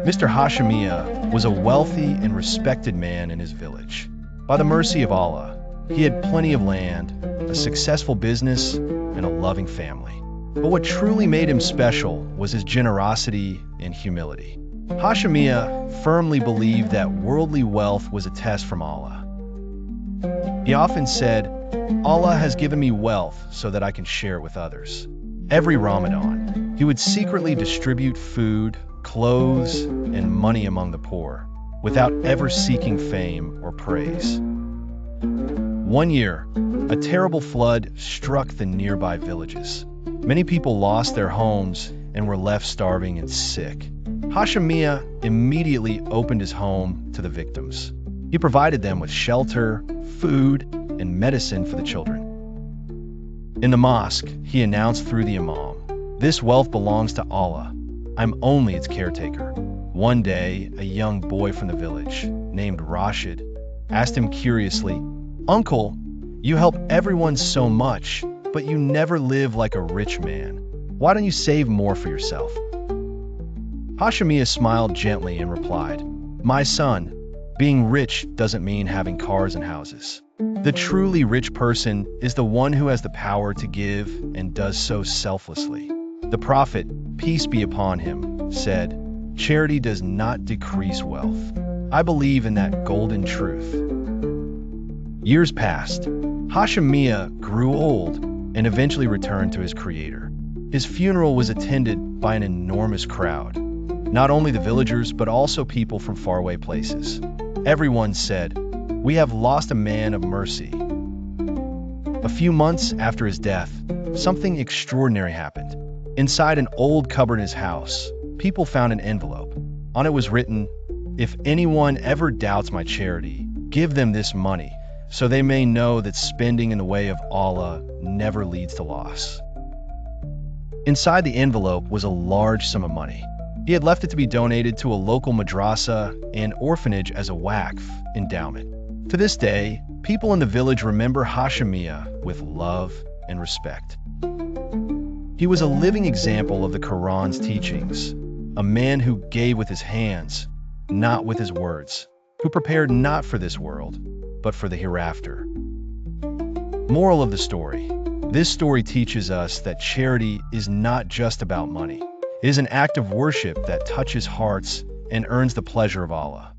Mr. Hashim Mia was a wealthy and respected man in his village. By the mercy of Allah, he had plenty of land, a successful business, and a loving family. But what truly made him special was his generosity and humility. Hashim Mia firmly believed that worldly wealth was a test from Allah. He often said, "Allah has given me wealth so that I can share it with others." Every Ramadan, he would secretly distribute food, clothes, and money among the poor, without ever seeking fame or praise. One year, a terrible flood struck the nearby villages. Many people lost their homes and were left starving and sick. Hashim Mia immediately opened his home to the victims. He provided them with shelter, food, and medicine for the children. In the mosque, he announced through the imam, "This wealth belongs to Allah. I'm only its caretaker." One day, a young boy from the village, named Rashid, asked him curiously, "Uncle, you help everyone so much, but you never live like a rich man. Why don't you save more for yourself?" Hashim Mia smiled gently and replied, "My son, being rich doesn't mean having cars and houses. The truly rich person is the one who has the power to give and does so selflessly." The Prophet, peace be upon him, said, "Charity does not decrease wealth." I believe in that golden truth. Years passed. Hashim Mia grew old and eventually returned to his creator. His funeral was attended by an enormous crowd. Not only the villagers, but also people from faraway places. Everyone said, "We have lost a man of mercy." A few months after his death, something extraordinary happened. Inside an old cupboard in his house, people found an envelope. On it was written, "If anyone ever doubts my charity, give them this money, so they may know that spending in the way of Allah never leads to loss." Inside the envelope was a large sum of money. He had left it to be donated to a local madrasa and orphanage as a waqf endowment. To this day, people in the village remember Hashim Mia with love and respect. He was a living example of the Quran's teachings, a man who gave with his hands, not with his words, who prepared not for this world, but for the hereafter. Moral of the story: this story teaches us that charity is not just about money. It is an act of worship that touches hearts and earns the pleasure of Allah.